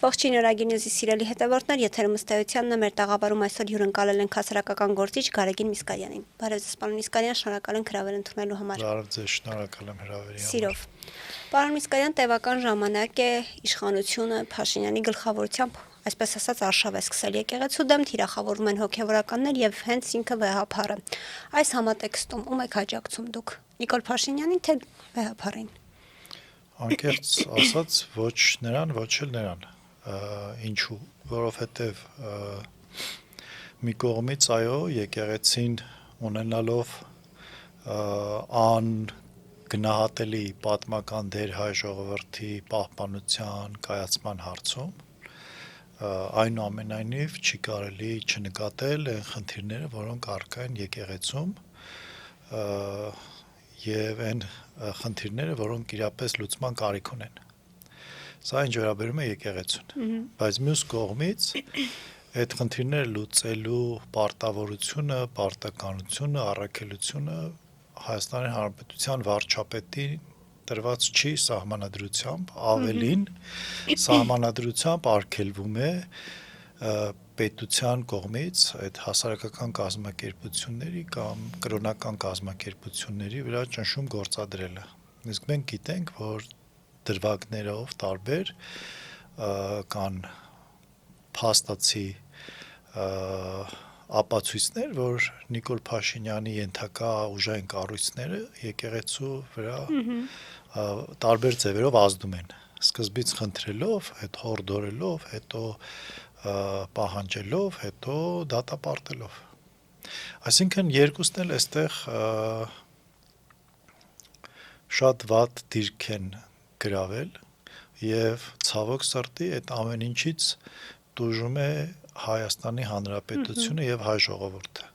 Ողջույն Օրագինյուզի սիրելի հետևորդներ, եթերում ըստ էությանն է մեր տաղավարում այսօր հյուրընկալել ենք հասարակական գործիչ Գարեգին Միսկալյանին։ Բարև ձեզ, պարոն Միսկալյան, շնորհակալ ենք հրավեր ընդունելու համար։ Բարև ձեզ, շնորհակալ եմ հրավերի համար։ Սիրով։ Պարոն Միսկալյան, տևական ժամանակ է իշխանությունը Փաշինյանի գլխավորությամբ, այսպես ասած, արշավ է սկսել եկեղեցու դեմ, թիրախավորվում են հոգևորականներ եւ հենց ինքը վեհափառը։ Այս համատեքստում ում եք աջակցում դուք։ Նիկոլ Փաշինյանին թե վեհափառին։ Անկեղծ ասած, ոչ նրան, ոչ էլ նրան։ Ինչու, որովհետև մի կողմից այո, եկեղեցին ունենալով գնահատելի պատմական դեր հայ ժողովրդի պահպանության կայացման հարցում, այնուամենայնիվ չի կարելի չնկատել այն խնդիրները, որոնք առկա են եկեղեցում եւ այն խնդիրները, որոնք իրապես լուծման կարիք ունեն։ Սա ինչ վերաբերում է եկեղեցուն, բայց մյուս կողմից այդ խնդիրները լուծելու պարտավորությունը, պարտականությունը, առաքելությունը Հայաստանի Հանրապետության վարչապետի տրված չի սահմանադրությամբ, ավելին սահմանադրությամբ արգելվում է պետության կողմից այդ հասարակական կազմակերպությունների կամ կրոնական կազմակերպությունների վրա ճնշում գործադրելը։ Իսկ մենք գիտենք, որ դրվագներով տարբեր կան փաստացի ապացույցներ, որ Նիկոլ Փաշինյանի ենթակա ուժային կառույցները եկեղեցու վրա տարբեր ձևերով ազդում են, սկզբից խնդրելով, հետո հորդորելով, հետո պահանջելով, հետո դատապարտելով։ Այսինքն երկուսն էլ այստեղ շատ վատ դիրք են գրավել եւ ցավոք սրտի այդ ամեն ինչից տուժում է Հայաստանի Հանրապետությունը եւ հայ ժողովուրդը։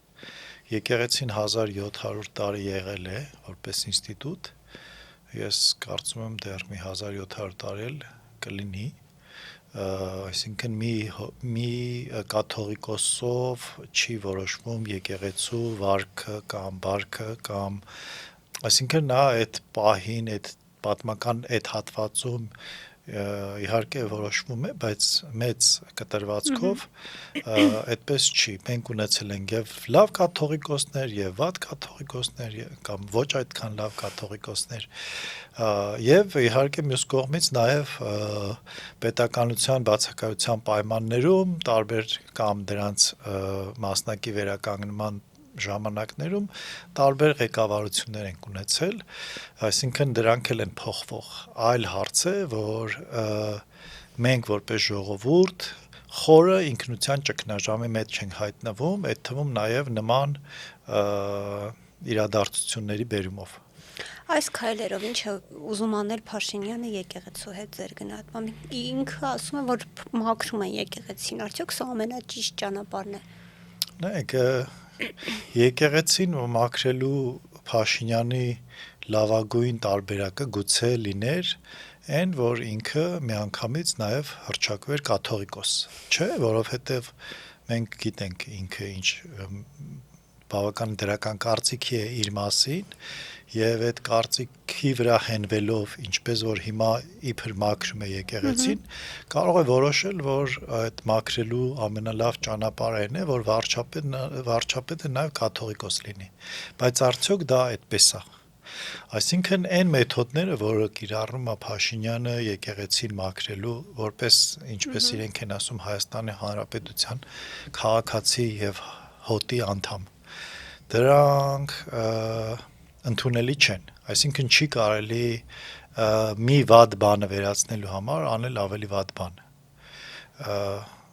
Եկեղեցին 1700 տարի եղել է որպես ինստիտուտ, ես կարծում եմ դեռ մի 1700 տարի էլ կլինի, այսինքն մի կաթողիկոսով չի որոշվում եկեղեցու վարքը կամ բարքը կամ այսինքն նա այդ պահին, այդ պատմական այդ հատվածում իհարկե որոշվում է, բայց մեծ կտրվածքով այդպես չի։ Մենք ունեցել ենք եւ լավ կաթողիկոսներ, եւ վատ կաթողիկոսներ, կամ ոչ այդքան լավ կաթողիկոսներ, եւ իհարկե մյուս կողմից նաեւ պետականության բացակայության պայմաններում տարբեր կամ դրանց մասնակի վերականգնման ժամանակներում տարբեր ղեկավարություններ ենք ունեցել, այսինքն դրանք էլ են փոխվող։ Այլ հարց է, որ մենք որպես ժողովուրդ խորը ինքնության ճգնաժամի մեջ ենք հայտնվում, այդ թվում նաև նման իրադարձությունների բերումով։ Այս քայլերով ինչ է ուզում անել Փաշինյանը եկեղեցու հետ ձեր գնահատմամբ։ Ինքը ասում է, որ մաքրում են եկեղեցին, արդյոք սա ամենաճիշտ ճանապարհն է։ Նայեք, եկեղեցին մաքրելու Փաշինյանի լավագույն տարբերակը գուցե լիներ այն, որ ինքը միանգամից նաև հռչակվեր կաթողիկոս, չէ, որովհետև մենք գիտենք ինքը ինչ բավական դրական կարծիքի է իր մասին եւ այդ կարծիքի վրա հենվելով, ինչպես որ հիմա իբր մաքրում է եկեղեցին, կարող է որոշել, որ այդ մաքրելու ամենալավ ճանապարհը այն է, որ վարչապետը նաև կաթողիկոս լինի, բայց արդյոք դա այդպես է։ Այսինքն այն մեթոդները, որը կիրառում է Փաշինյանը եկեղեցին մաքրելու, որպես ինչպես իրենք են ասում Հայաստանի Հանրապետության քաղաքացի եւ հոտի անդամ, դրանք ընդունելի չեն, այսինքն չի կարելի մի վատ բանը վերացնելու համար անել ավելի վատ բան։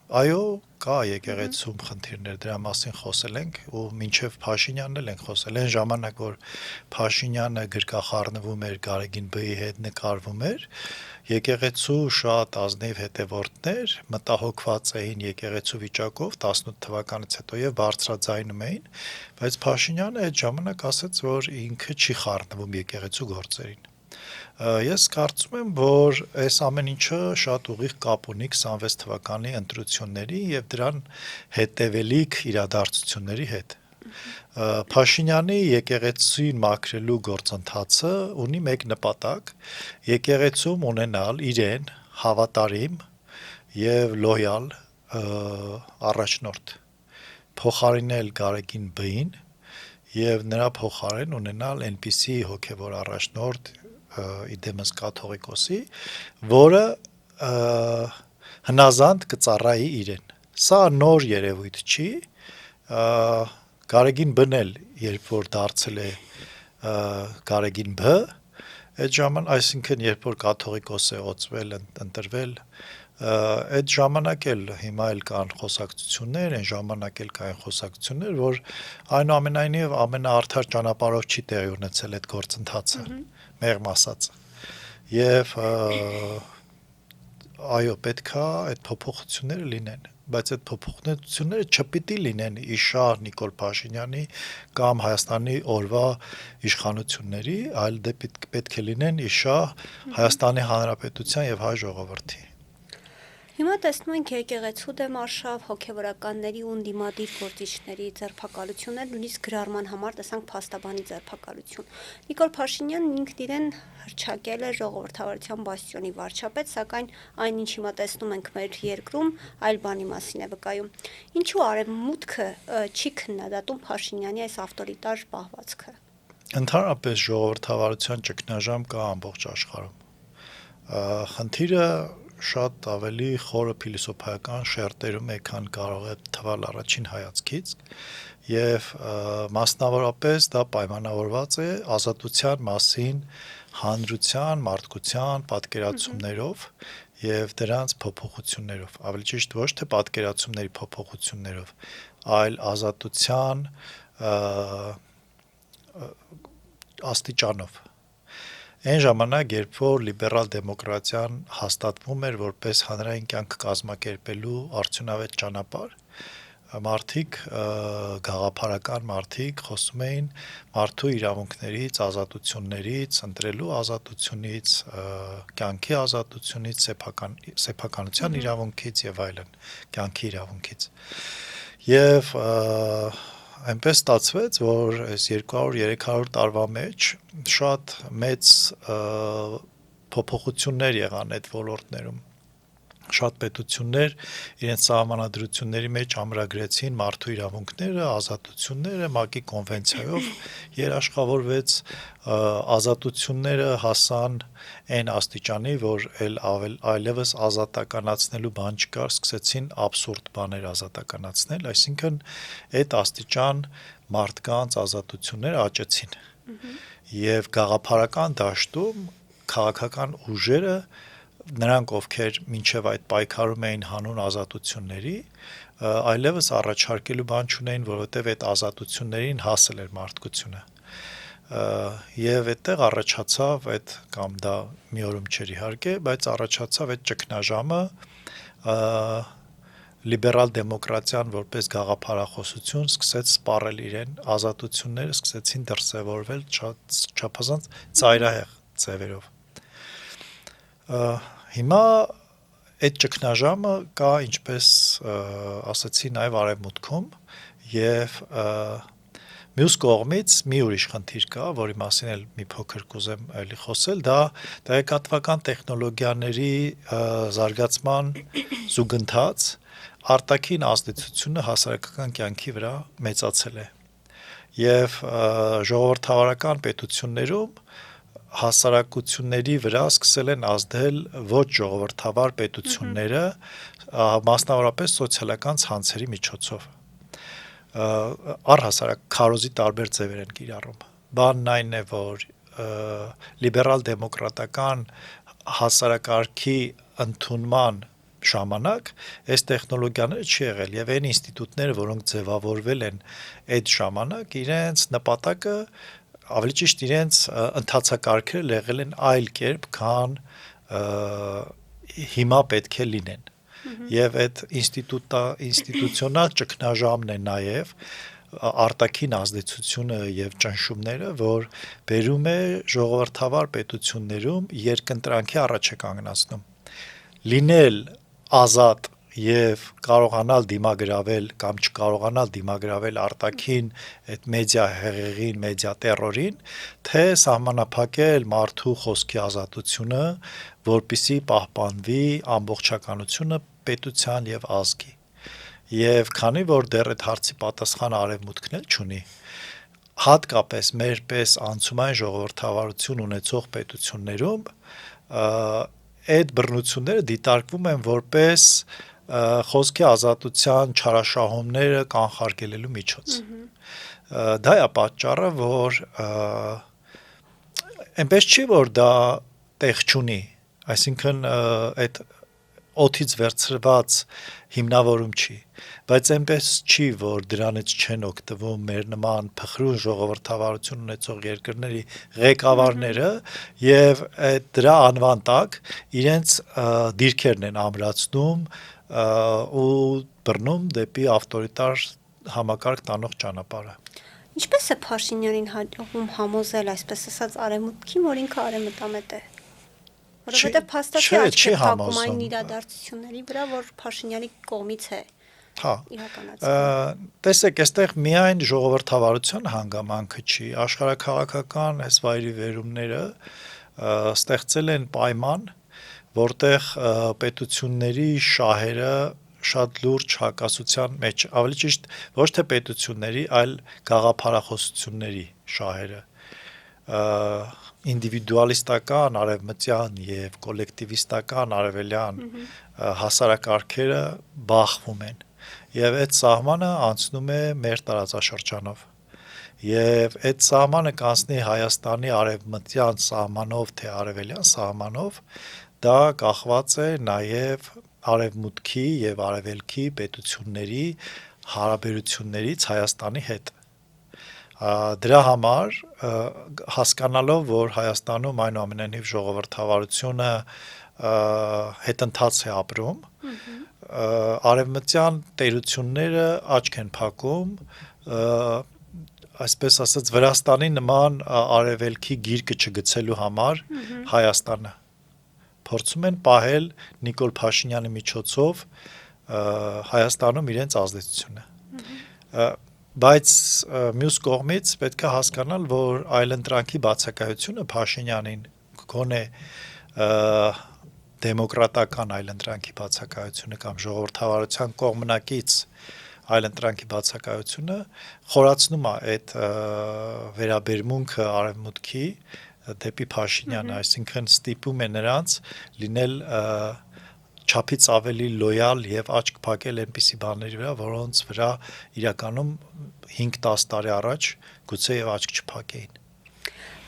Այո, կա եկեղեցում խնդիրներ, դրա մասին խոսել ենք ու մինչև Փաշինյանն էլ ենք խոսել, այն ժամանակ, որ Փաշինյանը գրկախառնվում էր Գարեգին Բ-ի հետ նկարվում էր, եկեղեցու շատ ազնիվ հետևորդներ մտահոգված էին եկեղեցու վիճակով 18 թվականից հետո եւ բարձրաձայնում էին, բայց Փաշինյանը այդ ժամանակ ասաց, որ ինքը չի խառնվում եկեղեցու գործերին։ Ես կարծում եմ, որ այս ամեն ինչը շատ ուղիղ կապ ունի 26 թվականի ընտրությունների եւ դրան հետևելիք իրադարձությունների հետ։ Փաշինյանի եկեղեցին մաքրելու գործընթացը ունի մեկ նպատակ՝ եկեղեցում ունենալ իրեն հավատարիմ եւ լոյալ առաջնորդ փոխարինել Գարեգին Բ-ին եւ նրա փոխարեն ունենալ այնպիսի հոգեվոր առաջնորդ իդեմս կաթողիկոսի, որը հնազանդ կծառայի իրեն։ Սա նոր երևույթ չի, Գարեգին Բ-ն էլ երբ որ դարձել է Գարեգին Բ, այդ ժամանակ, այսինքն երբ որ կաթողիկոս է օծվել, ընտրվել, այդ ժամանակ էլ հիմա էլ կան խոսակցություններ, այն ժամանակ էլ կային խոսակցություններ, որ այնուամենայնիվ ամենաարդար ճանապարհով չի տեղի ունեցել այդ գործընթացը, մեղմ ասած։ Եվ այո, պետք է այդ փոփոխությունները լինեն, բայց այդ փոփոխությունները չպիտի լինեն իշահ Նիկոլ Փաշինյանի կամ Հայաստանի օրվա իշխանությունների, այլ դե պետք է լինեն իշահ Հայաստանի Հանրապետության եւ հայ ժողովրդի։ Հիմա տեսնում ենք եկեղեցու դեմ արշավ, հոգևորականների ու ընդդիմադիր գործիչների ձերբակալություններ, նույնիսկ գրառման համար տեսանք փաստաբանի ձերբակալություն։ Նիկոլ Փաշինյանն ինքն իրեն հռչակել է ժողովրդավարության բաստիոնի վարչապետ, սակայն այն ինչ հիմա տեսնում ենք մեր երկրում, այլ բանի մասին է վկայում։ Ինչու արևմուտքը չի քննադատում Փաշինյանի այս ավտորիտար պահվածքը։ Ընդհանրապես ժողովրդավարության ճգնաժամ կա ամբողջ աշխարհում։ Խնդիրը շատ ավելի խորը փիլիսոփայական շերտերում է, քան կարող է թվալ առաջին հայացքից, եւ մասնավորապես դա պայմանավորված է ազատության մասին հանրության, մարդկության պատկերացումներով եւ դրանց փոփոխություններով, ավելի ճիշտ ոչ թե պատկերացումների փոփոխություններով, այլ ազատության աստիճանով։ Այն ժամանակ, երբ որ լիբերալ դեմոկրատիան հաստատվում էր որպես հանրային կյանք կազմակերպելու արդյունավետ ճանապարհ, մարդիկ, գաղափարական մարդիկ խոսում էին մարդու իրավունքներից, ազատություններից, ընտրելու ազատությունից, կյանքի ազատությունից, սեփականության իրավունքից եւ այլն, կյանքի իրավունքից։ Եվ այնպես ստացվեց, որ այս 200-300 տարվա մեջ շատ մեծ փոփոխություններ եղան այդ ոլորտներում։ Շատ պետություններ իրենց սահմանադրությունների մեջ ամրագրեցին մարդու իրավունքները, ազատությունները, ՄԱԿ-ի կոնվենցիայով երաշխավորվեց, ազատությունները հասան այն աստիճանի, որ այլևս ազատականացնելու բան չկար, սկսեցին աբսուրդ բաներ ազատականացնել, այսինքն այդ աստիճան մարդկանց ազատությունները աճեցին։ Եվ գաղափարական դաշտում քաղաքական ուժերը, նրանք ովքեր մինչև այդ պայքարում էին հանուն ազատությունների, այլևս առաջարկելու բան չունեին, որովհետև այդ ազատություններին հասել էր մարդկությունը։ Եվ այդտեղ առաջացավ այդ, կամ դա մի օրում չէր իհարկե, բայց առաջացավ այդ ճգնաժամը, լիբերալ դեմոկրատիան որպես գաղափարախոսություն սկսեց սպառել իրեն, ազատությունները սկսեցին դրսևորվել չափազանց ծայրահեղ ձևերով։ Հիմա այդ ճգնաժամը կա, ինչպես ասացի, նաև արևմուտքում, եւ մյուս կողմից մի ուրիշ խնդիր կա, որի մասին էլ մի փոքր կուզեմ այլի խոսել, դա տեղեկատվական տեխնոլոգիաների զարգացման զուգընթաց, արտաքին ազդեցությունը հասարակական կյանքի վրա մեծացել է։ Եվ ժողովրդավարական պետություններում հասարակությունների վրա սկսել են ազդել ոչ ժողովրդավար պետությունները, մասնավորապես սոցիալական ցանցերի միջոցով։ Առհասարակ քարոզի տարբեր ձևեր են կիրառում։ Բանն այն է, որ լիբերալ դեմոկրատական հասարակարգի ընդունման ժամանակ այս տեխնոլոգիաները չի եղել եւ այն ինստիտուտները, որոնք ձևավորվել են այդ ժամանակ, իրենց նպատակը, ավելի ճիշտ իրենց ընթացակարգերը եղել են այլ կերպ, քան հիմա պետք է լինեն։ Եվ այդ ինստիտուցիոնալ ճգնաժամն է նաև արտաքին ազդեցությունը եւ ճնշումները, որ բերում է ժողովրդավար պետություններում երկընտրանքի առաջ է կանգնացնում։ Լինել ազատ եւ կարողանալ դիմագրավել կամ չկարողանալ դիմագրավել արտաքին այդ մեդիա հեղեղին, մեդիա տերորին, թե սահմանափակել մարդու խոսքի ազատությունը, որպիսի պահպանվի ամբողջականությունը, պետության եւ ազգի։ Եվ քանի որ դեռ այդ հարցի պատասխանը արևմուտքն էլ չունի, հատկապես մեր պես անցումային ժողովրդավարություն ունեցող պետություններում այդ բռնությունները դիտարկվում են որպես խոսքի ազատության չարաշահումները կանխարգելելու միջոց։ Դա է պատճառը, որ այնպես չի, որ դա տեղ չունի, այսինքն այդ օդից վերցրված հիմնավորում չի, բայց այնպես չի, որ դրանից չեն օգտվում մեր նման փխրուն ժողովրդավարություն ունեցող երկրների ղեկավարները եւ դրա անվան տակ իրենց դիրքերն են ամրացնում ու բռնում դեպի ավտորիտար համակարգ տանող ճանապարհը։ Ինչպես է Փաշինյանին հաջողվում համոզել, այսպես ասած, արևմուտքին, որ ինքը արևմտամետ է։ Որովհետև փաստացի աչք է թակում այն իրադարձությունների վրա, որ Փաշինյանի կողմից է իրականացվում։ Տեսեք, այստեղ միայն ժողովրդավարության հանգամանքը չի, աշխարհաքաղաքական այս վայրի վերումները ստեղծել են պայման, որտեղ պետությունների շահերը շատ լուրջ հակասության մեջ, ավելի ճիշտ ոչ թե պետությունների, այլ գաղափարախոսությունների շահերը ինդիվիդուալիստական արևմտյան եւ կոլեկտիվիստական արևելյան հասարակարգերը բախվում են եւ այդ սահմանը անցնում է մեր տարածաշրջանով եւ այդ սահմանը կանցնի Հայաստանի արևմտյան սահմանով թե արևելյան սահմանով դա կախված է նաեւ արևմուտքի եւ արևելքի պետությունների հարաբերություններից Հայաստանի հետ։ Դրա համար հասկանալով, որ Հայաստանում այնուամենայնիվ ժողովրդավարությունը հետընթաց է ապրում, արևմտյան տերությունները աչք են փակում, այսպես ասած Վրաստանի նման արևելքի գիրկը չգցելու համար Հայաստանը փորձում են պահել Նիկոլ Փաշինյանի միջոցով Հայաստանում իրենց ազդեցությունը։ Բայց մյուս կողմից պետք է հասկանալ, որ այլընտրանքի բացակայությունը Փաշինյանին գոնե դեմոկրատական այլընտրանքի բացակայությունը կամ ժողովրդավարության կողմնակից այլընտրանքի բացակայությունը խորացնում է այդ վերաբերմունքը արևմուտքի դեպի Փաշինյանը, այսինքն ստիպում է նրանց լինել չափից ավելի լոյալ եւ աչք փակել այնպիսի բաների վրա, որոնց վրա իրականում 5-10 տարի առաջ գուցե եւ աչք չփակեին։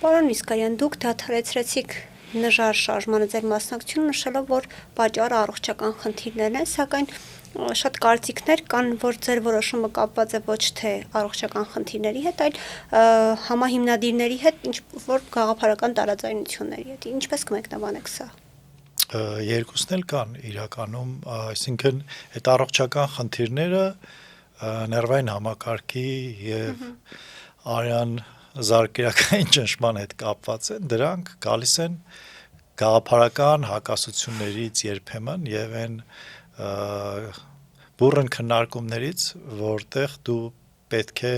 Պարոն Միսկարյան, դուք դադարեցրեցիք նժար շարժմանը ձեր մասնակցությունը նշելով, որ պատճառը առողջական խնդիրներն են, սակայն շատ կարծիքներ կան, որ ձեր որոշումը կապված է ոչ թե առողջական խնդիրների հետ, այլ համահիմնադիրների հետ, ինչ որ գաղափարական տարաձայնությունների հետ։ Ինչպես կմեկնաբանեք սա։ Երկուսն էլ կան իրականում, այսինքն այդ առողջական խնդիրները ներվային համակարգի եւ արյան զարկերակային ճնշման հետ կապված են, դրանք գալիս են գաղափարական հակասություններից երբեմն եւ այն բուրըն քննարկումներից, որտեղ դու պետք է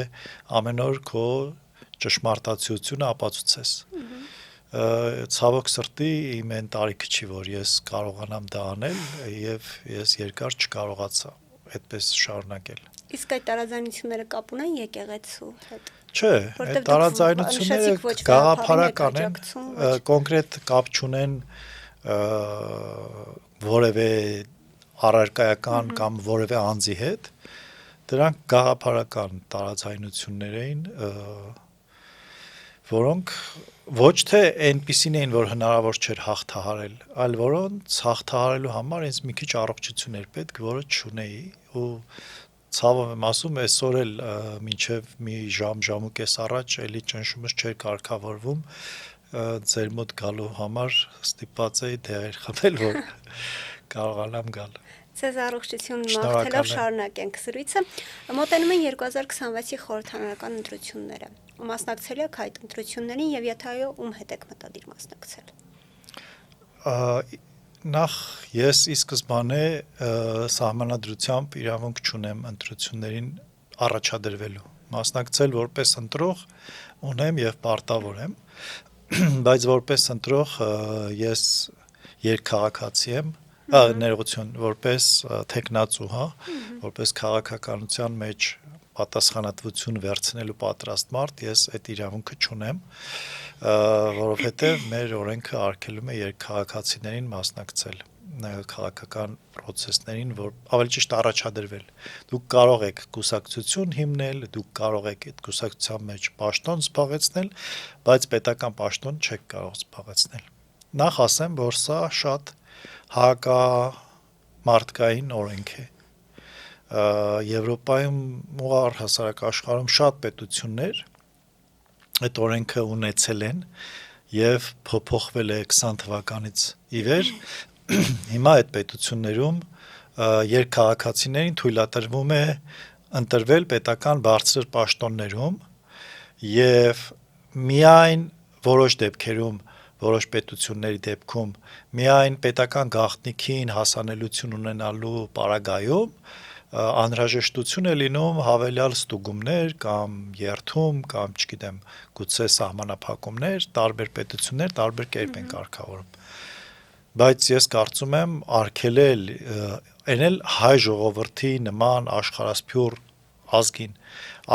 ամեն օր քո ճշմարտացիությունը ապացուցես։ Ցավոք սրտի իմ այն տարիքը չի, որ ես կարողանամ դա անել եւ ես երկար չկարողացա այդպես շարունակել։ Իսկ այդ տարաձայնությունները կապ ունեն եկեղեցու հետ։ Չէ, այդ տարաձայնությունները գաղափարական են, կոնկրետ կապ չունեն որևէ առարկայական կամ որևէ անձի հետ, դրանք գաղափարական տարաձայնություններ էին, որոնք ոչ թե այնպիսին էին, որ հնարավոր չէր հաղթահարել, այլ որոնց հաղթահարելու համար ինձ մի քիչ առողջություն էր պետք, որը չունեի, ու ցավով եմ ասում, այսօր էլ մինչև մի ժամ ու կես առաջ էլի ճնշումս չէր կարգավորվում, ձեր մոտ գալու համար ստիպված էի դեղեր խմել, որ կարողանամ գալ։ Ձեզ առողջություն մաղթելով շարունակենք զրույցը։ Մոտենում են 2026-ի խորհրդարանական ընտրությունները։ Մասնակցել եք այդ ընտրություններին եւ եթե այո, ում հետ եք մտադիր մասնակցել։ Նախ ես ի սկզբանե սահմանադրությամբ իրավունք չունեմ ընտրություններին առաջադրվելու։ Մասնակցել որպես ընտրող ունեմ եւ պարտավոր եմ, բայց որպես ընտրող ես երկքաղաքացի եմ, ներողություն, որպես տեխնացու, հա, որպես քաղաքականության մեջ պատասխանատվություն վերցնելու պատրաստ մարդ, ես այդ իրավունքը չունեմ, որովհետև մեր օրենքը արգելում է երկքաղաքացիներին մասնակցել քաղաքական process-ներին, որ ավելի ճիշտ առաջադրվել։ Դուք կարող եք կուսակցություն հիմնել, դուք կարող եք այդ կուսակցության մեջ պաշտոն զբաղեցնել, բայց պետական պաշտոն չեք կարող զբաղեցնել։ Նախ ասեմ, որ սա շատ հակամարտկային օրենք է։ Եվրոպայում ու առհասարակ աշխարհում շատ պետություններ այդ օրենքը ունեցել են եւ փոփոխվել է 20 թվականից ի վեր։ Հիմա այդ պետություններում երկքաղաքացիներին թույլատրվում է ընտրվել պետական բարձր պաշտոններում եւ միայն որոշ դեպքերում, որոշ պետությունների դեպքում միայն պետական գաղտնիքին հասանելիություն ունենալու պարագայում անհրաժեշտություն է լինում հավելյալ ստուգումներ կամ երթում կամ չգիտեմ գուցե սահմանափակումներ, տարբեր պետություններ տարբեր կերպ են կարգավորում։ Բայց ես կարծում եմ արգելել այն էլ հայ ժողովրդի նման աշխարհասփյուռ ազգին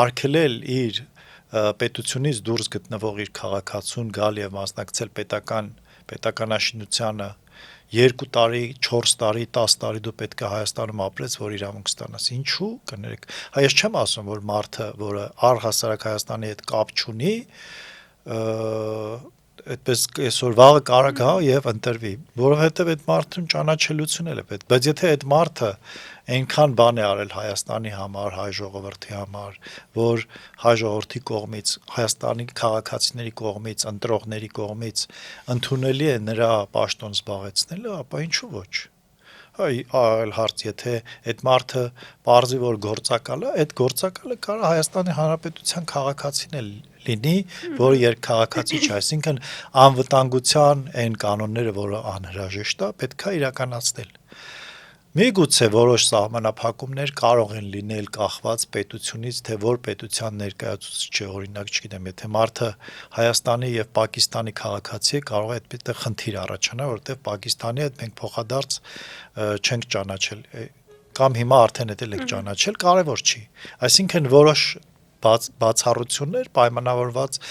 արգելել իր պետությունից դուրս գտնվող իր քաղաքացուն գալ եւ մասնակցել պետականաշինությանը 2 տարի, 4 տարի, 10 տարի դու պետք է Հայաստանում ապրես, որ իրավունք ստանաս։ Ինչու՞, կներեք։ Հա ես չեմ ասում, որ մարդը, որը առհասարակ Հայաստանի հետ կապ չունի, այդպես այսօր վաղը կարող գա եւ ընտրվի, որովհետեւ այդ մարդուն ճանաչելիություն էլ է պետք, բայց եթե այդ մարդը այնքան բան է արել Հայաստանի համար, հայ ժողովրդի համար, որ հայ ժողովրդի կողմից, Հայաստանի քաղաքացիների կողմից, ընտրողների կողմից ընդունելի է նրա պաշտոն զբաղեցնելը, ապա ինչու ոչ։ Այլ հարց, եթե այդ մարդը պարզի որ գործակալ է, այդ գործակալը կարող Հայաստանի Հանրապետության քաղաքացին է լինի, որը երկքաղաքացի չէ, այսինքն անվտանգության այն կանոնները, որը անհրաժեշտ է, պետք է իրականացնել։ Միգուցե որոշ սահմանափակումներ կարող են լինել կախված պետությունից, թե որ պետության ներկայացուցիչը, օրինակ, չգիտեմ, եթե մարդը Հայաստանի եւ Պակիստանի քաղաքացի է, կարող է այդտեղ խնդիր առաջանա, որովհետեւ Պակիստանի հետ մենք փոխադարձ չենք ճանաչել, կամ հիմա արդեն էլ եք ճանաչել, կարևոր չի։ Այսինքն որոշ բացառություններ պայմանավորված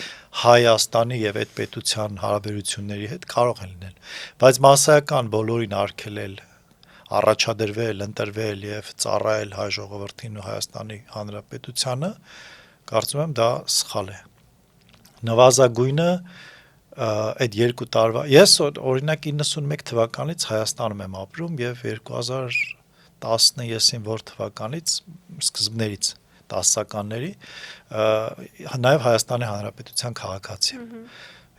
Հայաստանի եւ այդ պետության հարաբերությունների հետ կարող են լինել, բայց մասսայական բոլորին արգելել առաջադրվել, ընտրվել եւ ծառայել հայ ժողովրդին ու Հայաստանի Հանրապետությանը, կարծում եմ դա սխալ է։ Նվազագույնը այդ 2 տարվա ես օրինակ 91 թվականից Հայաստանում եմ ապրում եւ 2010 եսին որ թվականից սկզբներից 10-ականների նաեւ Հայաստանի Հանրապետության քաղաքացի եմ։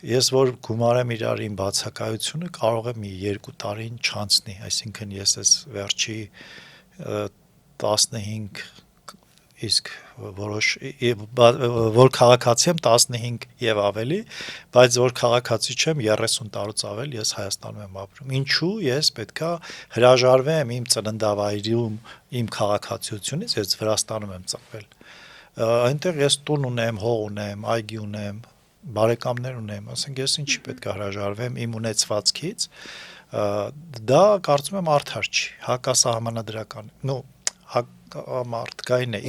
Ես որ գումարեմ իրար իմ բացակայությունը կարող է մի 2 տարին չանցնի, այսինքն ես այս վերջի 15 իսկ որոշ որ քաղաքացի եմ 15 եւ ավելի, բայց որ քաղաքացի չեմ 30 տարուց ավել ես Հայաստանում եմ ապրում։ Ինչու ես պետքա հրաժարվեմ իմ ծննդավայրում իմ քաղաքացիությունից, ես Վրաստանում եմ ծնվել։ Այնտեղ ես տուն ունեմ, հող ունեմ, այգի ունեմ, բարեկամներ ունեմ, ասենք ես ինչի պետք է հրաժարվեմ իմ ունեցվածքից, դա կարծում եմ արդար չի, հակասահմանադրական, հակամարտկային է,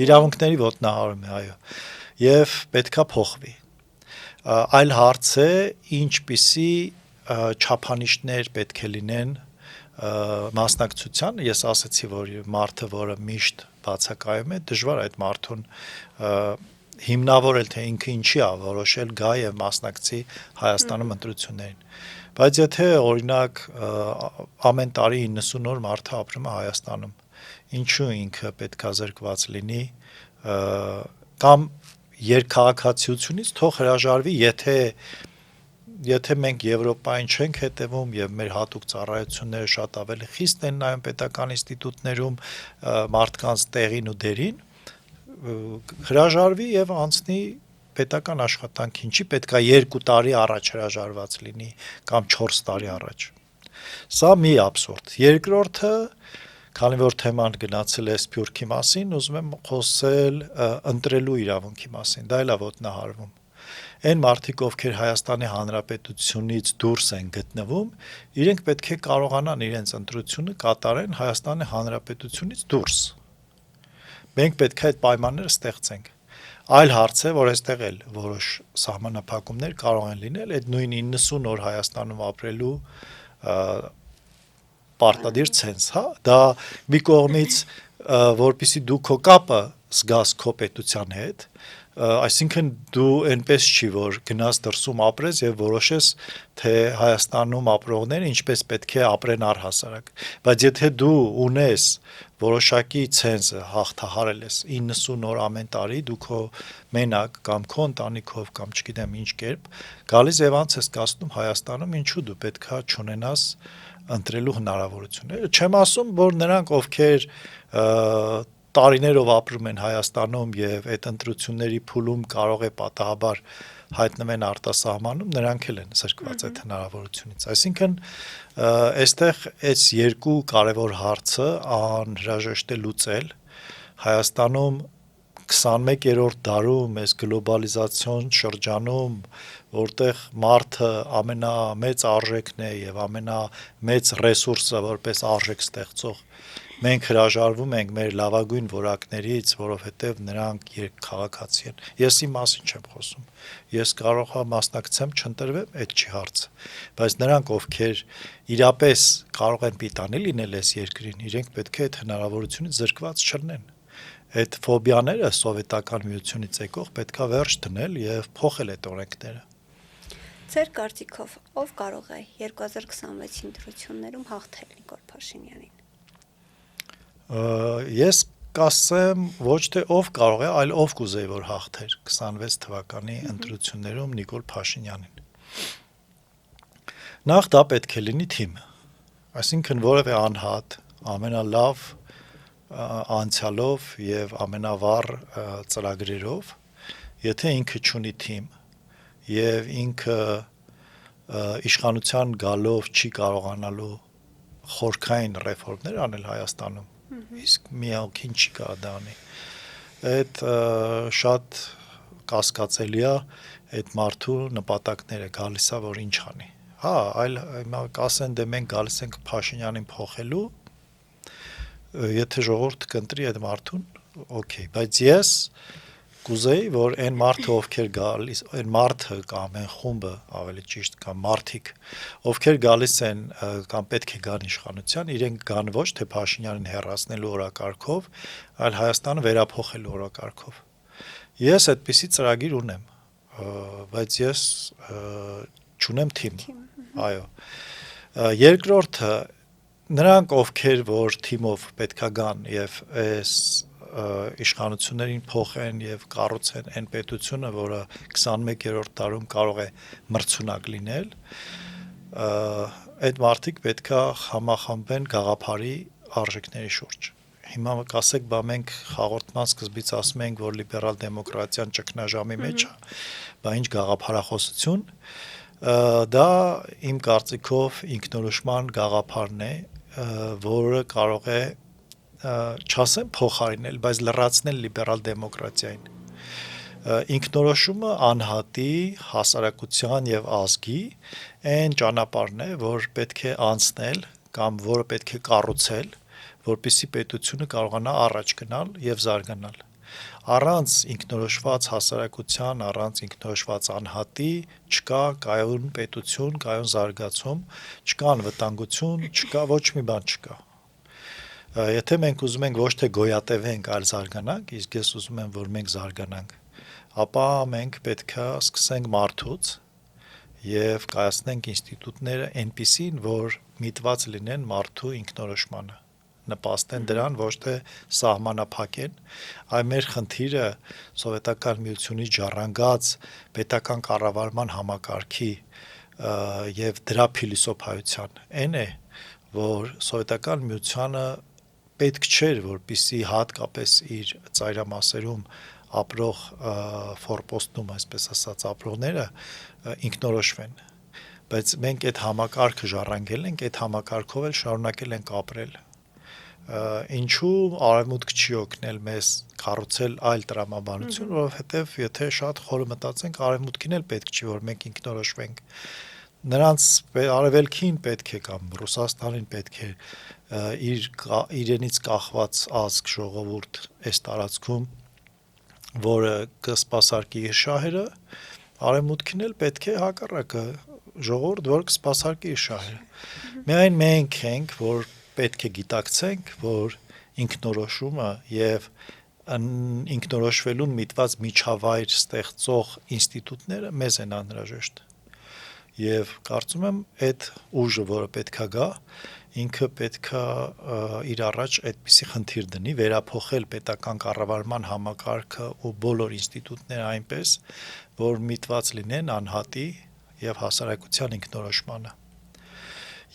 իրավունքների ոտնահարում է, այո, եւ պետքա փոխվի։ Այլ հարց է, ինչպիսի չափանիշներ պետք է լինեն մասնակցության, ես ասացի, որ մարդը, որը միշտ բացակայում է, դժվար այդ մարդուն հիմնավորել, թե ինքը ինչի է որոշել գա եւ մասնակցի Հայաստանում ընտրություններին։ Բայց եթե օրինակ ամեն տարի 90 օր մարդը ապրում է Հայաստանում, ինչու ինքը պետքա զրկված լինի կամ երկքաղաքացիությունից թող հրաժարվի, եթե մենք Եվրոպային չենք հետևում եւ մեր հատուկ ծառայությունները շատ ավելի խիստ են նայում պետական ինստիտուտներում մարդկանց տեղին ու դերին, հրաժարվի եւ անցնի պետական աշխատանք, ինչի պետքա 2 տարի առաջ հրաժարված լինի կամ 4 տարի առաջ։ Սա մի աբսուրդ։ Երկրորդը, քանի որ թեման գնացել է Սփյուռքի մասին, ուզում եմ խոսել ընտրելու իրավունքի մասին, դա էլ է ոտնահարվում։ Այն մարդիկ, ովքեր Հայաստանի Հանրապետությունից դուրս են գտնվում, իրենք պետք է կարողանան իրենց ընտրությունը կատարեն Հայաստանի Հանրապետությունից դուրս։ Մենք պետք է այդ պայմանները ստեղծենք։ Այլ հարց է, որ այստեղ էլ որոշ սահմանափակումներ կարող են լինել, այդ նույն 90 օր Հայաստանում ապրելու պարտադիր ցենզ, հա, դա մի կողմից որպեսզի դու քո կապը զգաս քո պետության հետ, այսինքն դու այնպես չի, որ գնաս դրսում ապրես եւ որոշես, թե Հայաստանում ապրողները ինչպես պետք է ապրեն առհասարակ, բայց եթե դու ունես որոշակի ցենզը հաղթահարել ես 90 օր ամեն տարի, դու քո մենակ կամ քո ընտանիքով կամ չգիտեմ ինչ կերպ գալիս եւ անց ես կացնում Հայաստանում, ինչու դու պետքա չունենաս ընտրելու հնարավորությունները։ Չեմ ասում, որ նրանք, ովքեր տարիներով ապրում են Հայաստանում եւ այդ ընտրությունների փուլում կարող է պատահաբար հայտնվեն արտասահմանում, նրանք էլ են զրկված այդ հնարավորությունից։ Այսինքն, այստեղ այս երկու կարևոր հարցը անհրաժեշտ է լուծել։ Հայաստանում 21-րդ դարում, այս գլոբալիզացիոն շրջանում, որտեղ մարդը ամենամեծ արժեքն է եւ ամենամեծ ռեսուրսը որպես արժեք ստեղծող, մենք հրաժարվում ենք մեր լավագույն որակներից, որովհետև նրանք երկքաղաքացի են։ Ես իմ մասին չեմ խոսում։ Ես կարող եմ մասնակցեմ, չընտրվեմ, այդ չի հարցը։ Բայց նրանք, ովքեր իրապես կարող են պիտանի լինել այս երկրին, իրենք պետք է այդ հնարավորությունից զրկված չլինեն։ Այդ ֆոբիաները սովետական միությունից եկող պետքա վերջ դնել եւ փոխել այդ օրենքները։ Ձեր կարծիքով ով կարող է 2026 ընտրություններում հաղթել Նիկոլ Փաշինյանին։ Ես կասեմ ոչ թե ով կարող է, այլ ով կուզեի, որ հաղթեր 26 թվականի ընտրություններում Նիկոլ Փաշինյանին։ Նախ դա պետք է լինի թիմ, այսինքն որևէ անհատ, ամենալավ անցյալով եւ ամենավառ ծրագրերով, եթե ինքը չունի թիմ եւ ինքը իշխանության գալով չի կարողանալու խորքային ռեֆորմներ անել Հայաստանում, իսկ միակին չի կարա դա անի։ Այդ շատ կասկածելի է այդ մարդու նպատակները գալիս է, որ ինչ անի։ Հա, այլ կասեն դե մենք գալիս ենք Փաշինյանին փոխելու, եթե ժողովուրդը կընտրի այդ մարդուն, օքեյ, բայց ես կուզեի, որ այն մարդը, ովքեր գալիս, այն մարդը կամ այն խումբը, ավելի ճիշտ, կամ մարդիկ, ովքեր գալիս են կամ պետք է գան իշխանության, իրենք գան ոչ թե Փաշինյանին հեռացնելու օրակարգով, այլ Հայաստանը վերափոխելու օրակարգով։ Ես այդպիսի ծրագիր ունեմ, բայց ես չունեմ թիմ։ Այո։ Երկրորդը նրանք, ովքեր որ թիմով պետքա գան եւ այս իշխանություններին փոխեն եւ կառուցեն այն պետությունը, որը 21-րդ դարում կարող է մրցունակ լինել, այդ մարդիկ պետքա համախմբեն գաղափարի արժեքների շուրջ։ Հիմա կասեք, բա մենք հաղորդման սկզբից ասում ենք, որ լիբերալ դեմոկրատիան ճգնաժամի մեջ է, բա ինչ գաղափարախոսություն, դա իմ կարծիքով ինքնորոշման գաղափարն է, որը կարող է չասեմ փոխարինել, բայց լրացնել լիբերալ դեմոկրատիային։ Ինքնորոշումը անհատի, հասարակության եւ ազգի այն ճանապարհն է, որ պետք է անցնել կամ որը պետք է կառուցել, որպեսզի պետությունը կարողանա առաջ գնալ եւ զարգանալ։ Առանց ինքնորոշված հասարակության, առանց ինքնորոշված անհատի չկա կայուն պետություն, կայուն զարգացում, չկա անվտանգություն, չկա ոչ մի բան չկա։ Եթե մենք ուզում ենք ոչ թե գոյատևենք, այլ զարգանանք, իսկ ես ուզում եմ, որ մենք զարգանանք, ապա մենք պետք է սկսենք մարդուց եւ կայացնենք ինստիտուտները այնպիսին, որ միտված լինեն մարդու ինքնորոշմանը, նպաստեն դրան, ոչ թե սահմանափակեն, այլ մեր խնդիրը սովետական միությունից ժառանգած պետական կառավարման համակարգի եւ դրա փիլիսոփայության այն է, որ սովետական միությանը պետք չէր, որպեսզի հատկապես իր ծայրամասերում ապրող ֆորպոստում, այսպես ասած, ապրողները ինքնորոշվեն, բայց մենք այդ համակարգը ժառանգել ենք, այդ համակարգով էլ շարունակել ենք ապրել։ Ինչու արևմուտք չի օգնել մեզ կառուցել այլ տրամաբանություն, որովհետև եթե շատ խորը մտածենք, արևմուտքին էլ պետք չի, որ մենք ինքնորոշվենք։ Նրանց արևելքին պետք է կամ Ռուսաստանին պետք է իրենից կախված ազգ ժողովուրդ այս տարածքում, որը կսպասարկի իր շահերը, արևմուտքին էլ պետք է հակառակը ժողովուրդ, որ կսպասարկի իր շահերը։ Միայն մենք ենք, որ պետք է գիտակցենք, որ ինքնորոշումը եւ ինքնորոշվելուն միտված միջավայր ստեղծող ինստիտուտները մեզ են անհրաժեշտ։ Եվ կարծում եմ, այդ ուժը, որը պետքա գա, ինքը պետքա իր առաջ այդպիսի խնդիր դնի, վերափոխել պետական կառավարման համակարգը ու բոլոր ինստիտուտները այնպես, որ միտված լինեն անհատի եւ հասարակության ինքնորոշմանը։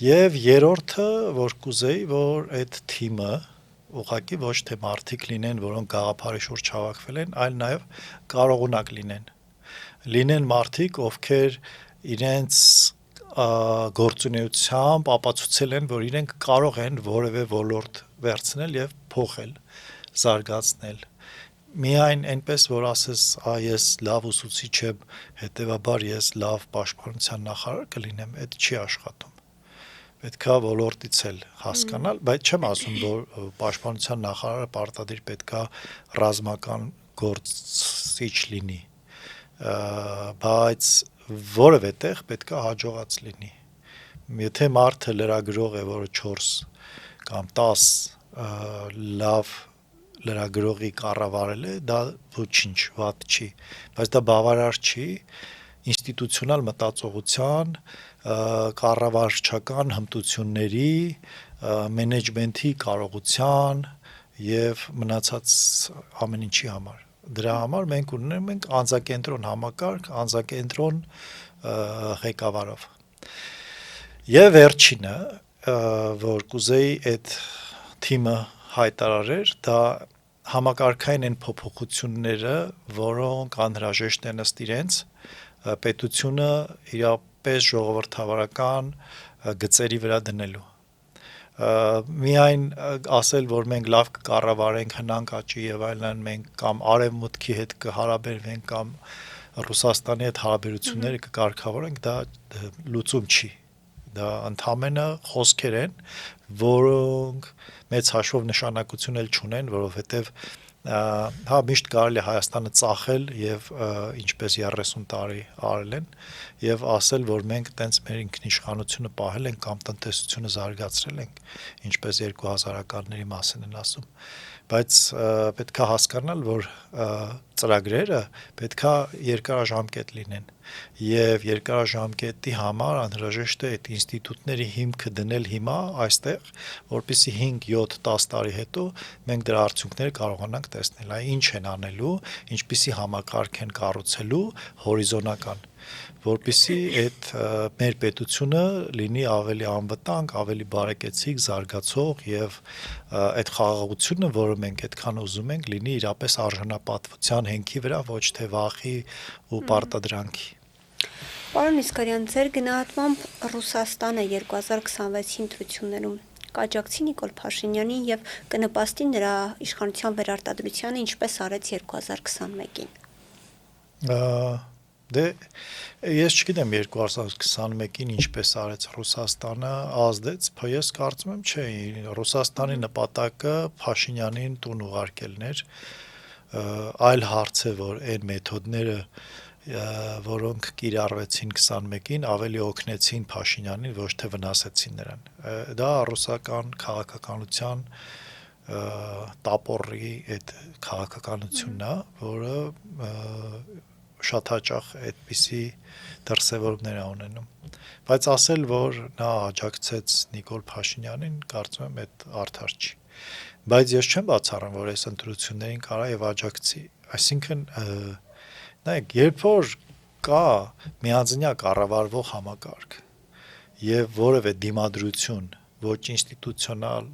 Եվ երրորդը, որ կուզեի, որ այդ թիմը ուղղակի ոչ թե մարդիկ լինեն, որոնք գաղափարի շուրջ հավաքվել են, այլ նաեւ կարողունակ լինեն։ Լինեն մարդիկ, ովքեր իրենց գործունեությամբ ապացուցել են, որ իրենք կարող են որևէ ոլորտ վերցնել եւ փոխել, զարգացնել։ Միայն այնպես, որ ասես, ես լավ ուսուցիչ եմ, հետեւաբար ես լավ պաշտպանության նախարար կլինեմ, այդ չի աշխատում։ Պետքա ոլորտից էլ հասկանալ, բայց չեմ ասում, որ պաշտպանության նախարարը պարտադիր պետքա ռազմական գործիչ լինի, բայց որևէ տեղ պետքա հաջողած լինի։ Եթե մարդը լրագրող է, որը 4 կամ 10 լավ լրագրողի կառավարել է, դա ոչինչ վատ չի, բայց դա բավարար չի ինստիտուցիոնալ մտածողության, կառավարչական հմտությունների, մենեջմենթի կարողության եւ մնացած ամեն ինչի համար։ Դրա համար մենք ունենք անձակենտրոն համակարգ, անձակենտրոն ղեկավարով։ Եվ վերջինը, որ կուզեի այդ թիմը հայտարարեր, դա համակարգային են փոփոխությունները, որոնք անհրաժեշտ են ըստ իրենց պետությունը իրապես ժողովրդավարական գծերի վրա դնելու։ Միայն ասել, որ մենք լավ կկառավարենք, հնանք աճի եւ այլն, մենք կամ արևմուտքի հետ կհարաբերվենք կամ Ռուսաստանի հետ հարաբերությունները կկարգավորենք, դա լուծում չի։ Դա ընդհանրապես խոսքեր են, որոնք մեծ հաշվով նշանակություն էլ չունեն, որովհետեւ հա միշտ կարելի է Հայաստանը ծախել եւ ինչպես 30 տարի արել են եւ ասել, որ մենք տենց մեր ինքնիշխանությունը պահել ենք կամ տնտեսությունը զարգացրել ենք, ինչպես 2000-ականների մասին են ասում, բայց պետքա հասկանալ, որ ծրագրերը պետքա երկարաժամկետ լինեն եւ երկարաժամկետի համար անհրաժեշտ է այդ ինստիտուտների հիմքը դնել հիմա այստեղ, որպեսզի 5-7-10 տարի հետո մենք դրա արդյունքները կարողանանք տեսնել, այն ինչ են անելու, ինչպիսի համակարգ են կառուցելու հորիզոնական, որպեսզի այդ մեր պետությունը լինի ավելի անվտանգ, ավելի բարեկեցիկ, զարգացող եւ այդ խաղաղությունը, որը մենք այդքան ուզում ենք, լինի իրապես արժանապատվության հենքի վրա, ոչ թե վախի ու պարտադրանքի։ Պարոն Իսկարյան, ձեր գնահատմամբ Ռուսաստանը 2026-ի ընտրություններում կաջակցի Նիկոլ Փաշինյանին եւ կնպաստի նրա իշխանության վերարտադրությանը, ինչպես արեց 2021-ին։ Դե ես չգիտեմ 2021-ին ինչպես արեց Ռուսաստանը, ազդեց, ես կարծում եմ չէ, Ռուսաստանի նպատակը Փաշինյանին տուն ուղարկելն էր, այլ հարց է, որ այն մեթոդները, որոնք կիրառվեցին 21-ին, ավելի օգնեցին Փաշինյանին, ոչ թե վնասեցին նրան։ Դա ռուսական քաղաքականության տապորի այդ քաղաքականությունն է, որը շատ հաճախ այդպիսի դրսևորումներ ունենում, բայց ասել, որ նա աջակցեց Նիկոլ Փաշինյանին, կարծում եմ այդ արդար չի, բայց ես չեմ բացառում, որ այս ընտրություններին կարա եւ աջակցի, այսինքն նայեք, երբ որ կա միանձնյա կառավարվող համակարգ եւ որևէ դիմադրություն, ոչ ինստիտուցիոնալ,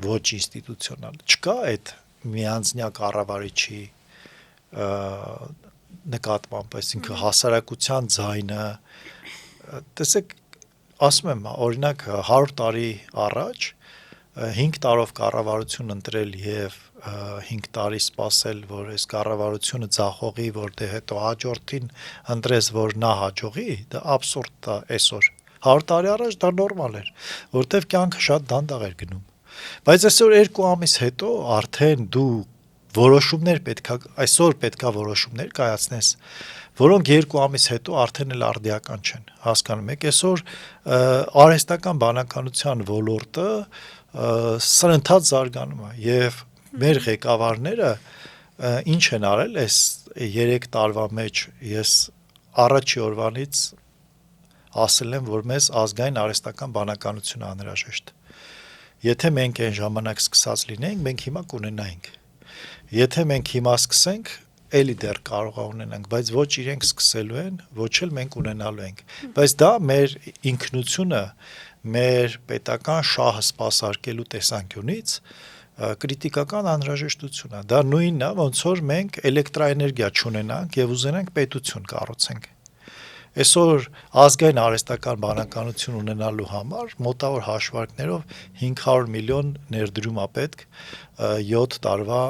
ոչ ինստիտուցիոնալ, չկա այդ միանձնյա կառավարիչի նկատմամբ, այսինքն հասարակության ձայնը, տեսեք, ասում եմ, օրինակ 100 տարի առաջ 5 տարով կառավարություն ընտրել եւ 5 տարի սպասել, որ այս կառավարությունը ձախողի, որ դե հետո հաջորդին ընտրես, որ նա հաջողի, դա абսուրդ է այսօր։ 100 տարի առաջ դա նորմալ էր, որտեվ կյանքը շատ դանդաղ էր գնում։ Բայց այսօր 2 ամիս հետո արդեն դու որոշումներ այսօր պետքա որոշումներ կայացնես, որոնք 2 ամիս հետո արդեն էլ արդիական չեն, հասկանում եք, այսօր արհեստական բանականության ոլորտը սրընթաց զարգանում է եւ մեր ղեկավարները ինչ են արել այս 3 տարվա մեջ ես առաջի օրվանից ասել եմ, որ մեզ ազգային արհեստական բանականություն անհրաժեշտ։ Եթե մենք այն ժամանակ սկսած լինեինք, մենք հիմա կունենայինք։ Եթե մենք հիմա սկսենք, էլի դեռ կարող է ունենանք, բայց ոչ իրենք սկսելու են, ոչ էլ մենք ունենալու ենք։ Բայց դա մեր ինքնությունը, մեր պետական շահը սպասարկելու տեսանկյունից կրիտիկական անհրաժեշտություն է։ Դա նույնն է, ոնց որ մենք էլեկտրաէներգիա չունենանք եւ ուզենանք պետություն կառուցենք։ Այսօր ազգային արհեստական բանականություն ունենալու համար մոտավոր հաշվարկներով 500 միլիոն ներդրում է պետք 7 տարվա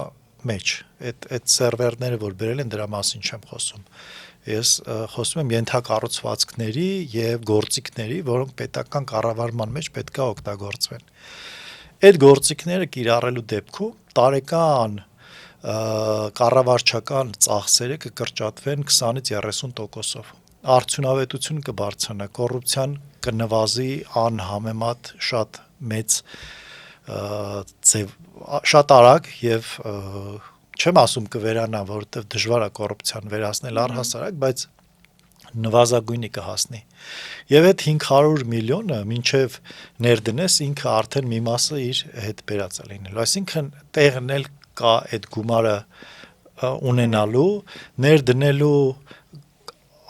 մեջ։ Այդ սերվերները, որ բերել են, դրա մասին չեմ խոսում։ Ես խոսում եմ ենթակառուցվածքների եւ գործիքների, որոնք պետական կառավարման մեջ պետք է օգտագործվեն։ Այդ գործիքները կիրառելու դեպքում տարեկան կառավարչական ծախսերը կկրճատվեն 20-ից 30%-ով։ Արդյունավետությունը կբարձրանա, կոռուպցիան կնվազի անհամեմատ շատ մեծ շատ արագ եւ չեմ ասում կվերանա, որովհետեւ դժվար է կոռուպցիան վերացնել առհասարակ, բայց նվազագույնի կհասնի։ Եվ այդ 500 միլիոնը մինչև ներդնես ինքը արդեն մի մասը իր հետ բերած է լինելու։ Այսինքն տեղն էլ կա այդ գումարը ունենալու, ներդնելու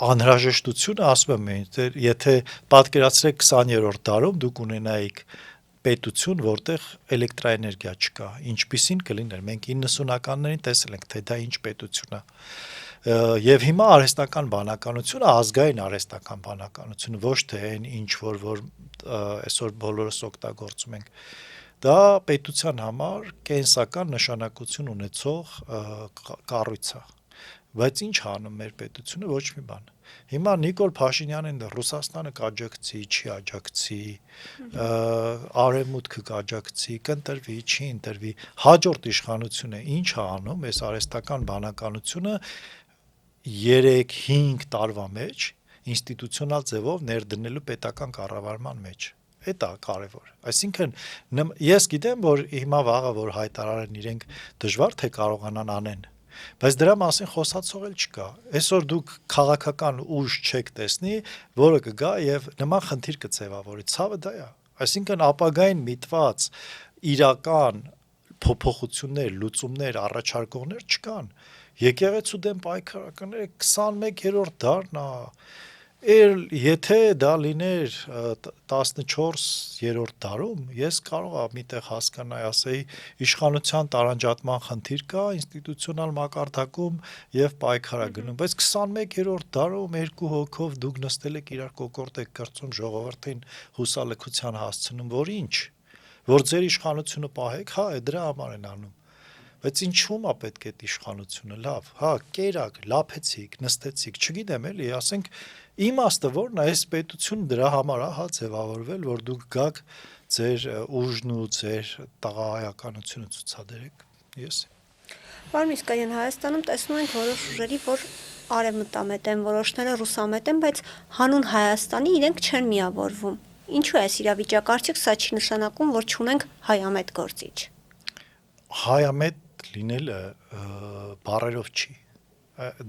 անհրաժեշտությունը, ասում եմ, եթե պատկերացրեք 20-րդ դարում դուք ունենայիք պետություն, որտեղ էլեկտրաէներգիա չկա, ինչպիսին կլիներ։ Մենք 90-ականներին տեսել ենք, թե դա ինչ պետություն է։ Եվ հիմա արհեստական բանականությունը, ազգային արհեստական բանականությունը, ոչ թե այն ինչ որ այսօր բոլորս օգտագործում ենք, դա պետության համար կենսական նշանակություն ունեցող կառույց է։ Բայց ինչ անում մեր պետությունը, ոչ մի բան։ Հիմա Նիկոլ Փաշինյանին դա Ռուսաստանը կաջակցի, չի աջակցի, Արևմուտքը կաջակցի, կընտրվի, չի ընտրվի, հաջորդ իշխանությունը ինչ է անում, այս արհեստական բանականությունը 3-5 տարվա մեջ ինստիտուցիոնալ ձևով ներդնելու պետական կառավարման մեջ։ Դա կարևոր։ Այսինքն ես գիտեմ, որ հիմա վաղը որ հայտարարեն իրենք դժվար թե կարողանան անեն, բայց դրա մասին խոսացող էլ չկա։ Այսօր դուք քաղաքական ուժ չեք տեսնի, որը կգա եւ նման խնդիր կձևավորի։ Ցավը դա է։ Այսինքն ապագային միտված իրական փոփոխություններ, լուծումներ, առաջարկողներ չկան։ Եկեղեցու դեմ պայքարականները 21-րդ դարն է։ Եթե դա լիներ 14-րդ դարում, ես կարող եմ միտեղ հասկանալ, ասեի, իշխանության տարանջատման խնդիր կա ինստիտուցիոնալ մակարդակում եւ պայքարա գնում, բայց 21-րդ դարում 2 հոգով դուք նստել եք իրար կոկորտ եք կրծում ժողովրդին հուսալքության հասցնում, որ ինչ, որ ձեր իշխանությունը պահեք, հա, դրա համար են անում։ Բայց ինչու՞մ է պետք է այդ իշխանությունը, լավ, հա, կերակ, լափեցիք, նստեցիք, չգիտեմ էլի, ասենք իմաստը որն է, այս պետությունը դրա համար է հա ձևավորվել, որ դուք գաք ձեր ուժն ու ձեր տղայականությունը ցուցադրեք։ Ես Պարոն Իսկայան, Հայաստանում տեսնում ենք որոշ ուժերի, որ արևմտամետ են, որոշները ռուսամետ են, բայց հանուն Հայաստանի իրենք չեն միավորվում։ Ինչու է այս իրավիճակը, արդյոք սա չի նշանակում, որ չունենք հայամետ գործիչ։ Հայամետ լինելը բառերով չի,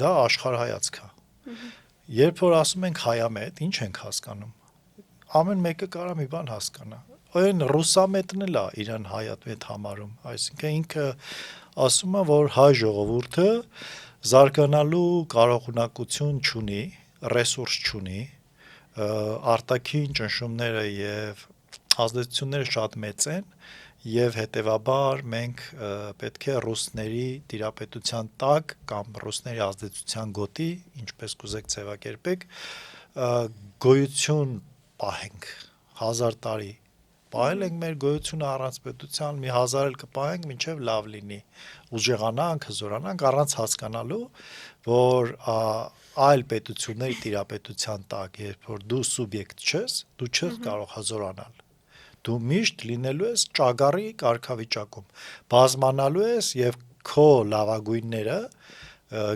դա աշխարհայացք է։ Երբ որ ասում ենք հայամետ, ինչ ենք հասկանում։ Ամեն մեկը կարա մի բան հասկանա։ Այն ռուսամետն էլ է իրան հայամետ համարում, այսինքն ինքը ասում է, որ հայ ժողովուրդը զարգանալու կարողունակություն չունի, ռեսուրս չունի, արտաքին ճնշումները եւ ազդեցությունները շատ մեծ են եւ հետեւաբար մենք պետք է ռուսների տիրապետության տակ կամ ռուսների ազդեցության գոտի, ինչպես կուզեք ձևակերպեք, գոյություն պահենք 1000 տարի պահել ենք մեր գոյությունը առանց պետության, մի 1000 էլ կպահենք, մինչև լավ լինի։ Ուժեղանանք, հզորանանք առանց հասկանալու, որ այլ պետությունների տիրապետության տակ, երբ որ դու սուբյեկտ չես, դու չես կարող հզորանալ։ Դու միշտ լինելու ես ճագարի կարգավիճակում, բազմանալու ես եւ քո լավագույնները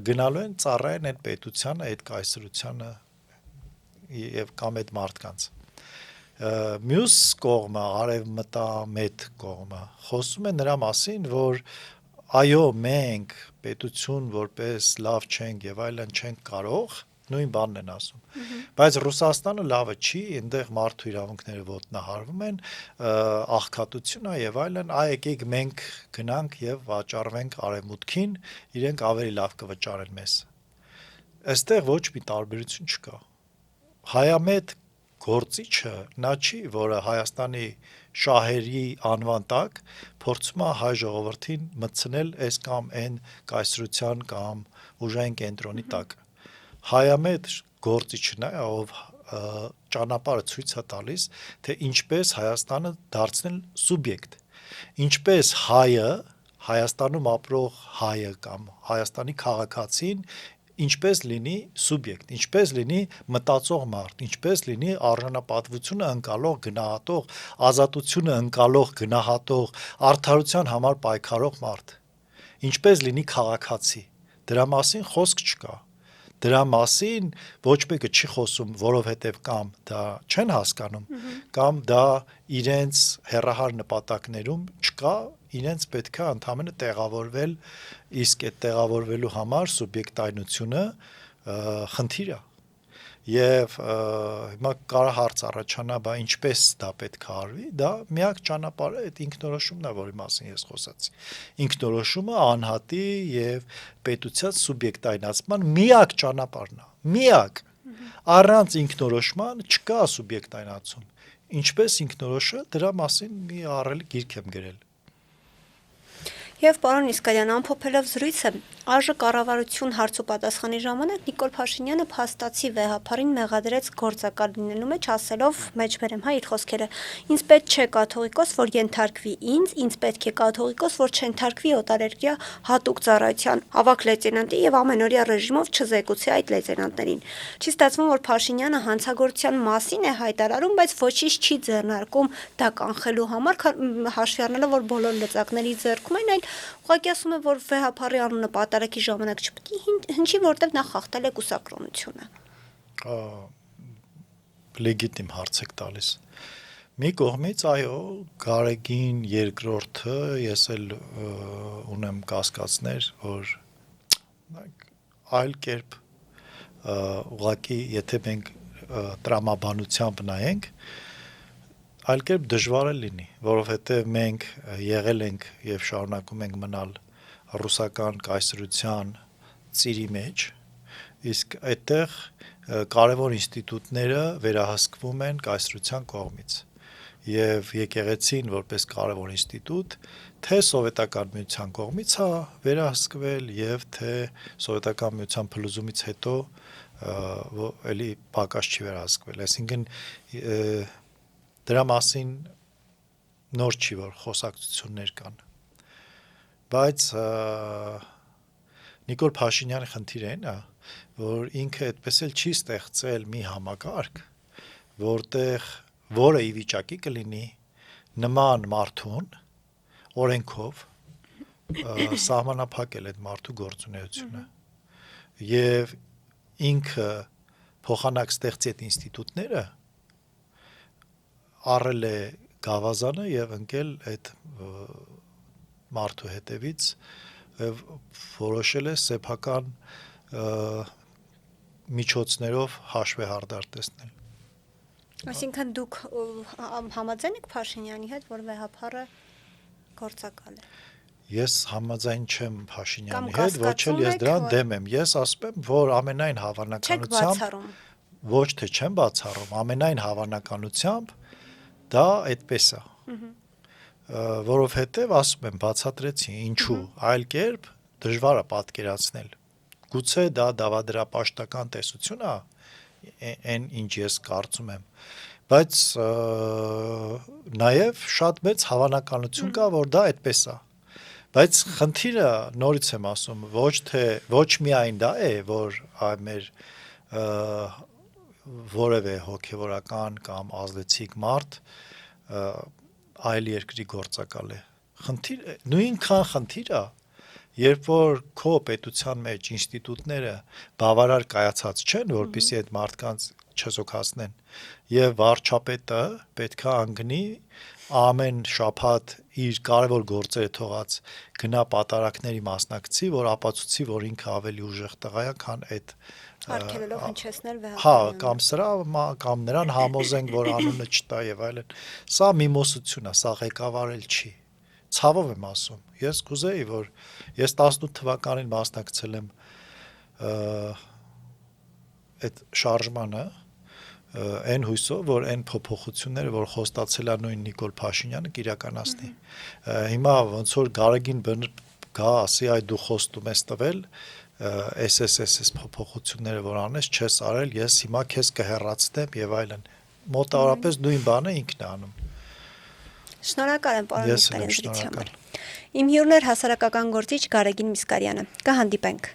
գնալու են ծառայեն այդ պետությանը, այդ կայսրությանը եւ կամ այդ մարդկանց։ Մյուս կողմը, արևմտամետ կողմը, խոսում է նրա մասին, որ այո, մենք պետություն որպես լավ չենք եւ այլն չենք կարող, նույն բանն են ասում։ Բայց Ռուսաստանը լավը չի, այնտեղ մարդու իրավունքները ոտնահարվում են, աղքատությունը եւ այլն, եկեք մենք գնանք եւ վաճառվենք արևմուտքին, իրենք ավելի լավ կվճարեն մեզ։ Այստեղ ոչ մի տարբերություն չկա։ Հայամետ գործիչը նա չի, որը Հայաստանի շահերի անվան տակ փորձում է հայ ժողովրդին մտցնել այս կամ այն կայսրության կամ ուժային կենտրոնի տակ։ Հայամետ գործիչն է, ով ճանապարհը ցույց է տալիս, թե ինչպես Հայաստանը դարձնել սուբյեկտ, ինչպես հայը, Հայաստանում ապրող հայը կամ Հայաստանի քաղաքացին ինչպես լինի սուբյեկտ, ինչպես լինի մտածող մարդ, ինչպես լինի արժանապատվությունը ընկալող, գնահատող, ազատությունը ընկալող, գնահատող, արդարության համար պայքարող մարդ, ինչպես լինի քաղաքացի։ Դրա մասին խոսք չկա։ Դրա մասին ոչ մեկը չի խոսում, որովհետև կամ դա չեն հասկանում, կամ դա իրենց հեռահար նպատակներում չկա, իրենց պետք է ընդհանրապես տեղավորվել, իսկ այդ տեղավորվելու համար սուբյեկտայնությունը խնդիր է։ Եվ հիմա կարա հարց առաջանա, բա ինչպես դա պետք է արվի, դա միակ ճանապարհը այդ ինքնորոշումն է, որի մասին ես խոսացի։ Ինքնորոշումը անհատի եւ պետության սուբյեկտայնացման միակ ճանապարհն է, միակ։ Առանց ինքնորոշման չկա սուբյեկտայնացում։ Ինչպես ինքնորոշը, դրա մասին մի ահռելի գիրք եմ գրել։ Եվ պարոն Իսկարյան, ամփոփելով զրույցը, ԱԺ կառավարություն հարցուպատասխանի ժամանակ Նիկոլ Փաշինյանը փաստացի վեհափարին մեղադրեց գործակալ լինելու մեջ, ասելով, մեջբերեմ իր խոսքերը, ինձ պետք չէ կաթողիկոս, որ ենթարկվի ինձ պետք է կաթողիկոս, որ չենթարկվի օտարերկրյա հատուկ ծառայության ավագ լեյտենանտի եւ ամենօրյա ռեժիմով չզեկուցի այդ լեյտենանտներին։ Չի ստացվում, որ Փաշինյանը հանցագործության մասին է հայտարարում, բայց ոչինչ չի ձեռնարկում դա կանխելու համար, հաշվի առնելով, որ բոլոր լծակների ձեռքում են, ուղղակի ասում է, որ վեհափարի անունը պատարագի ժամանակ չպետք է հնչի, որտեղ նա խախտել է կուսակրոնությունը։ Լեգիտիմ հարց եք տալիս։ Մի կողմից, այո, Գարեգին երկրորդը ես էլ ունեմ կասկածներ, որ այլ կերպ ուղղակի, եթե մենք տրամաբանությամբ նայենք, այլ կերպ դժվար է լինի, որովհետև մենք եղել ենք եւ շարունակում ենք մնալ ռուսական կայսրության ծիրի մեջ, իսկ այդտեղ կարևոր ինստիտուտները վերահսկվում են կայսրության կողմից եւ եկեղեցին որպես կարևոր ինստիտուտ թե սովետական միության կողմից է վերահսկվել եւ թե սովետական միության փլուզումից հետո էլի պակաս չի վերահսկվել, այսինքն դրա մասին նոր չի, որ խոսակցություններ կան, բայց Նիկոլ Փաշինյանի խնդիրը այն է, որ ինքը այդպես էլ չի ստեղծել մի համակարգ, որտեղ որը ի վիճակի կլինի նման մարդուն օրենքով սահմանափակել այդ մարդու գործունեությունը եւ ինքը փոխանակ ստեղծի այդ ինստիտուտները առել է գավազանը եւ ընկել այդ մարդու հետևից եւ որոշել է սեփական միջոցներով հաշվեհարդար տեսնել։ Այսինքն դուք համաձայն եք Փաշինյանի հետ, որ վեհափարը գործակալ է։ Ես համաձայն չեմ Փաշինյանի հետ, ոչ էլ ես դրան դեմ եմ։ Ես ասում եմ, որ ամենայն հավանականությամբ ոչ թե չեմ բացառում, ամենայն հավանականությամբ դա այդպես է, որովհետև ասում եմ բացատրեցի ինչու, այլ կերպ դժվար է պատկերացնել, գուցե դա դավադրապաշտական տեսություն է, այն ինչ ես կարծում եմ, բայց նաև շատ մեծ հավանականություն կա, որ դա այդպես է։ Բայց խնդիրը նորից եմ ասում, ոչ միայն դա է, որ մեր որևէ հոգևորական կամ ազդեցիկ մարդ այլ երկրի գործակալ է։ Նույնքան խնդիր է, երբ որ քո պետության մեջ ինստիտուտները բավարար կայացած չեն, որպեսզի այդ մարդկանց չզոքացնեն, եւ վարչապետը պետքա անգնի ամեն շաբաթ իր կարևոր գործերը թողած գնա պատարակների մասնակցի, որ ապացուցի, որ ինքը ավելի ուժեղ տղա է, քան այդ Արգելելով հնչեցնել հա, կամ սրա կամ նրան համոզենք, որ անունը չտա եւ այլն։ Սա միմոսություն է, սա ղեկավարել չի։ Ցավով եմ ասում։ Ես կուզեի, որ ես 18 թվականին մասնակցել եմ այդ շարժմանը, այն հույսով, որ այն փոփոխությունները, որ խոստացել է նույն Նիկոլ Փաշինյանը, կիրականացնի։ Հիմա ոնց որ Գարեգին գա, ասի, այ դու խոստում ես տվել, SSS փոփոխությունները, որ անես, չես արել, ես հիմա քեզ կհեռացնեմ եւ այլն։ Մոտավորապես նույն բանը ինքն է անում։ Շնորհակալ եմ, պարոն Ես եմ Միսկարյան, շնորհակալ։ Իմ հյուրն էր հասարակական գործիչ Գարեգին Միսկարյանը։ Կհանդիպենք։